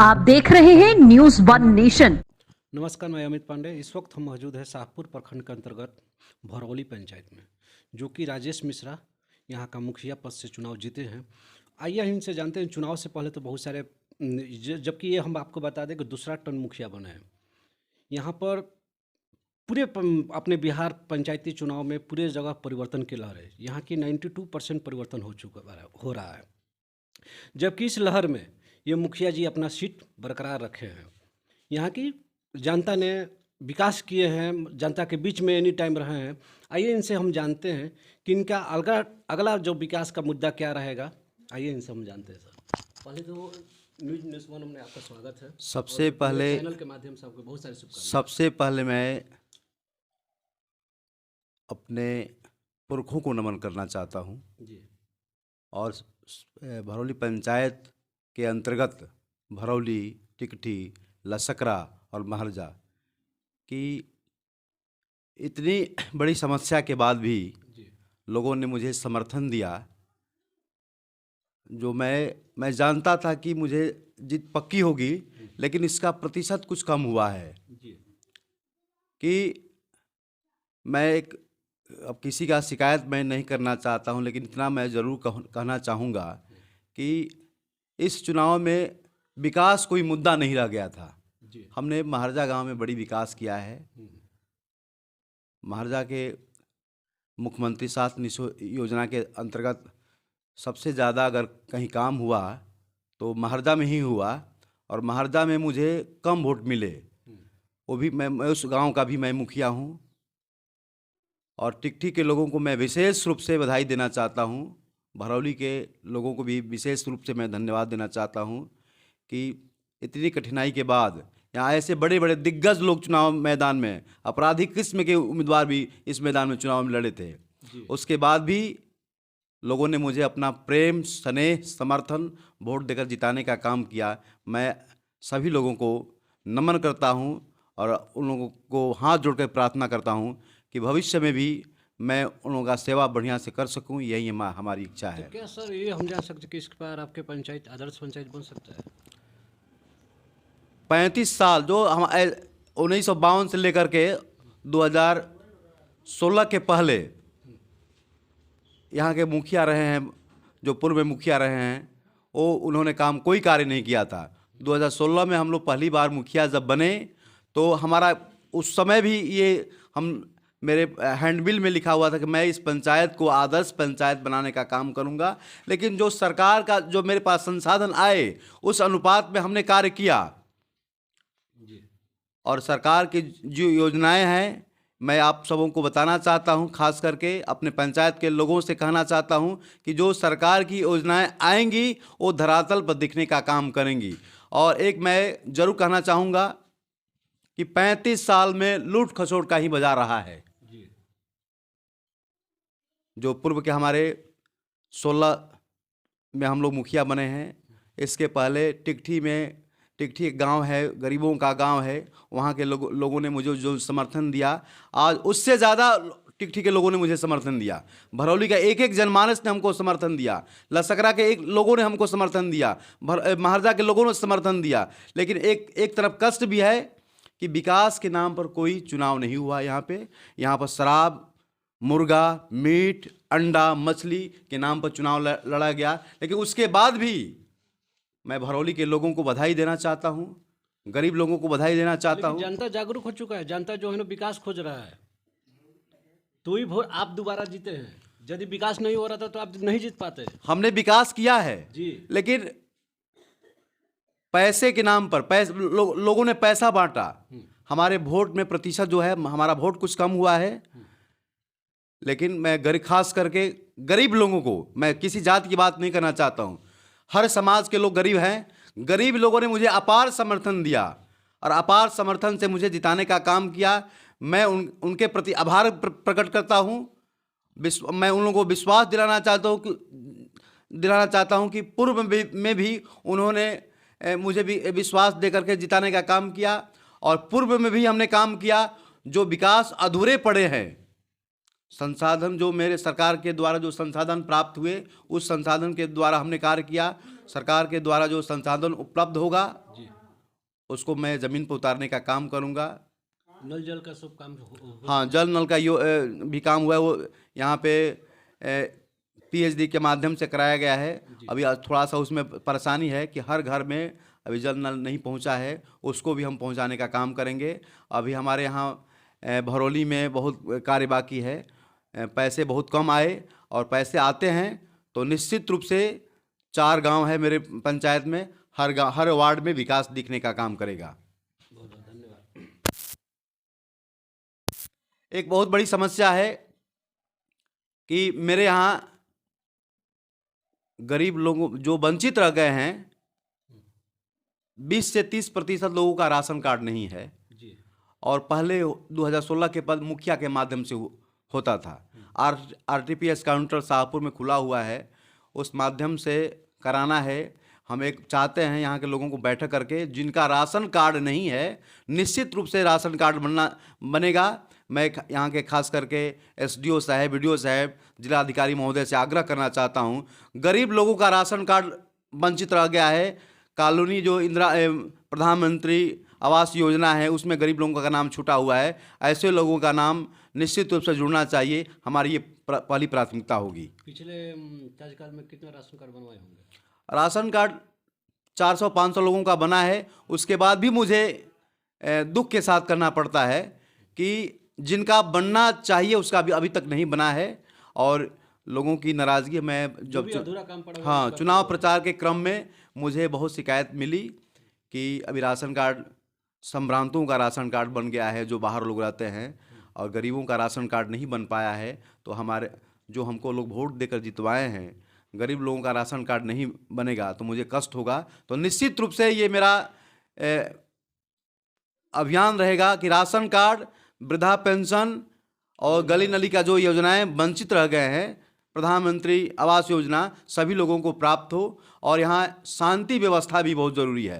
आप देख रहे हैं न्यूज वन नेशन। नमस्कार, मैं अमित पांडे। इस वक्त हम मौजूद हैं शाहपुर प्रखंड के अंतर्गत भरौली पंचायत में, जो कि राजेश मिश्रा यहाँ का मुखिया पद से चुनाव जीते हैं। आइए हम इनसे जानते हैं। चुनाव से पहले तो बहुत सारे जबकि ये हम आपको बता दें कि दूसरा टर्म मुखिया बने हैं यहाँ पर। पूरे अपने बिहार पंचायती चुनाव में पूरे जगह परिवर्तन की लहर है। यहाँ की 92% परिवर्तन हो रहा है, जबकि इस लहर में ये मुखिया जी अपना सीट बरकरार रखे हैं। यहाँ की जनता ने विकास किए हैं, जनता के बीच में एनी टाइम रहे हैं। आइए इनसे हम जानते हैं कि इनका अगला जो विकास का मुद्दा क्या रहेगा। आइए इनसे हम जानते हैं। सर, पहले तो न्यूज़ वन में आपका स्वागत है। सबसे पहले चैनल के माध्यम से आपको बहुत सारी शुभकामनाएं। सबसे पहले मैं अपने पुरखों को नमन करना चाहता हूँ जी। और भरौली पंचायत के अंतर्गत भरौली, टिकठी, लसकरा और महरजा की इतनी बड़ी समस्या के बाद भी जी। लोगों ने मुझे समर्थन दिया। जो मैं जानता था कि मुझे जीत पक्की होगी, लेकिन इसका प्रतिशत कुछ कम हुआ है। जी। कि मैं अब किसी का शिकायत मैं नहीं करना चाहता हूं, लेकिन इतना मैं ज़रूर कहना चाहूँगा कि इस चुनाव में विकास कोई मुद्दा नहीं रह गया था। जी। हमने महरजा गांव में बड़ी विकास किया है। महरजा के मुख्यमंत्री सात योजना के अंतर्गत सबसे ज़्यादा अगर कहीं काम हुआ तो महरजा में ही हुआ, और महरजा में मुझे कम वोट मिले। वो भी मैं उस गांव का भी मैं मुखिया हूं। और टिकठी के लोगों को मैं विशेष रूप से बधाई देना चाहता हूं। भरौली के लोगों को भी विशेष रूप से मैं धन्यवाद देना चाहता हूं कि इतनी कठिनाई के बाद यहाँ ऐसे बड़े बड़े दिग्गज लोग चुनाव मैदान में, आपराधिक किस्म के उम्मीदवार भी इस मैदान में चुनाव में लड़े थे। उसके बाद भी लोगों ने मुझे अपना प्रेम, स्नेह, समर्थन, वोट देकर जिताने का काम किया। मैं सभी लोगों को नमन करता हूं और उन लोगों को हाथ जोड़कर प्रार्थना करता हूं कि भविष्य में भी मैं उन लोगों का सेवा बढ़िया से कर सकूं। यही हमारी इच्छा है। तो क्या सर ये हम जान सकते कि इस बार आपके पंचायत आदर्श पंचायत बन सकता है? 35 साल जो हम 1952 से लेकर के 2016 के पहले यहाँ के मुखिया रहे हैं, जो पूर्व में मुखिया रहे हैं, वो उन्होंने काम कोई कार्य नहीं किया था। 2016 में हम लोग पहली बार मुखिया जब बने तो हमारा उस समय भी ये मेरे हैंडबिल में लिखा हुआ था कि मैं इस पंचायत को आदर्श पंचायत बनाने का काम करूंगा। लेकिन जो सरकार का जो मेरे पास संसाधन आए उस अनुपात में हमने कार्य किया। और सरकार की जो योजनाएं हैं मैं आप सबों को बताना चाहता हूं, खास करके अपने पंचायत के लोगों से कहना चाहता हूं कि जो सरकार की योजनाएं आएंगी वो धरातल पर दिखने का काम करेंगी। और एक मैं जरूर कहना चाहूँगा कि 35 साल में लूट खसोट का ही बाजार रहा है। जो पूर्व के हमारे 16 में हम लोग मुखिया बने हैं, इसके पहले टिकठी एक गांव है, गरीबों का गांव है, वहाँ के लोगों ने मुझे जो समर्थन दिया, आज उससे ज़्यादा टिकठी के लोगों ने मुझे समर्थन दिया। भरौली का एक जनमानस ने हमको समर्थन दिया, लसकरा के लोगों ने हमको समर्थन दिया, महरजा के लोगों ने समर्थन दिया। लेकिन एक तरफ कष्ट भी है कि विकास के नाम पर कोई चुनाव नहीं हुआ। यहाँ पर शराब, मुर्गा, मीट, अंडा, मछली के नाम पर चुनाव लड़ा गया। लेकिन उसके बाद भी मैं भरौली के लोगों को बधाई देना चाहता हूं, गरीब लोगों को बधाई देना चाहता हूं। जनता जागरूक हो चुका है, जनता जो है ना विकास खोज रहा है, तो ही वोट आप दोबारा जीते हैं। यदि विकास नहीं हो रहा था तो आप नहीं जीत पाते। हमने विकास किया है जी, लेकिन पैसे के नाम पर लोगों ने पैसा बांटा। हमारे वोट में प्रतिशत जो है, हमारा वोट कुछ कम हुआ है। लेकिन मैं खास करके गरीब लोगों को, मैं किसी जात की बात नहीं करना चाहता हूं, हर समाज के लोग गरीब हैं। गरीब लोगों ने मुझे अपार समर्थन दिया और अपार समर्थन से मुझे जिताने का काम किया। मैं उनके प्रति आभार प्रकट करता हूं। मैं उन लोगों को विश्वास दिलाना चाहता हूं कि पूर्व में भी उन्होंने मुझे भी विश्वास देकर के जिताने का काम किया, और पूर्व में भी हमने काम किया। जो विकास अधूरे पड़े हैं, संसाधन जो मेरे सरकार के द्वारा जो संसाधन प्राप्त हुए, उस संसाधन के द्वारा हमने कार्य किया। सरकार के द्वारा जो संसाधन उपलब्ध होगा उसको मैं ज़मीन पर उतारने का काम करूँगा। नल जल का सब काम हाँ, जल नल का भी काम हुआ है, वो यहाँ पे पीएचडी के माध्यम से कराया गया है। अभी थोड़ा सा उसमें परेशानी है कि हर घर में अभी जल नल नहीं पहुँचा है, उसको भी हम पहुँचाने का काम करेंगे। अभी हमारे यहाँ भरौली में बहुत कार्य बाकी है, पैसे बहुत कम आए, और पैसे आते हैं तो निश्चित रूप से 4 गांव है मेरे पंचायत में, हर वार्ड में विकास दिखने का काम करेगा। बहुत बहुत धन्यवाद। एक बहुत बड़ी समस्या है कि मेरे यहाँ गरीब लोगों जो वंचित रह गए हैं, 20 से 30% लोगों का राशन कार्ड नहीं है जी। और पहले 2016 के पद मुखिया के माध्यम से होता था। आरटीपीएस काउंटर शाहपुर में खुला हुआ है, उस माध्यम से कराना है। हम एक चाहते हैं यहाँ के लोगों को बैठक करके, जिनका राशन कार्ड नहीं है निश्चित रूप से राशन कार्ड बनेगा। मैं यहाँ के खास करके एसडीओ साहब, बीडीओ साहब, जिलाधिकारी महोदय से आग्रह करना चाहता हूँ, गरीब लोगों का राशन कार्ड वंचित रह गया है। कॉलोनी जो प्रधानमंत्री आवास योजना है उसमें गरीब लोगों का नाम छूटा हुआ है, ऐसे लोगों का नाम निश्चित रूप से जुड़ना चाहिए, हमारी ये पहली प्राथमिकता होगी। पिछले कार्यकाल में कितने राशन कार्ड बनवाए होंगे? राशन कार्ड 400-500 लोगों का बना है। उसके बाद भी मुझे दुख के साथ करना पड़ता है कि जिनका बनना चाहिए उसका भी अभी तक नहीं बना है, और लोगों की नाराज़गी में जब अधूरा काम पड़ा हुआ हाँ, चुनाव प्रचार के क्रम में मुझे बहुत शिकायत मिली कि अभी राशन कार्ड संभ्रांतों का राशन कार्ड बन गया है जो बाहर लोग रहते हैं, और गरीबों का राशन कार्ड नहीं बन पाया है। तो हमारे जो हमको लोग वोट देकर जितवाए हैं, गरीब लोगों का राशन कार्ड नहीं बनेगा तो मुझे कष्ट होगा। तो निश्चित रूप से ये मेरा अभियान रहेगा कि राशन कार्ड, वृद्धा पेंशन और गली नली का जो योजनाएं वंचित रह गए हैं, प्रधानमंत्री आवास योजना, सभी लोगों को प्राप्त हो। और यहाँ शांति व्यवस्था भी बहुत ज़रूरी है।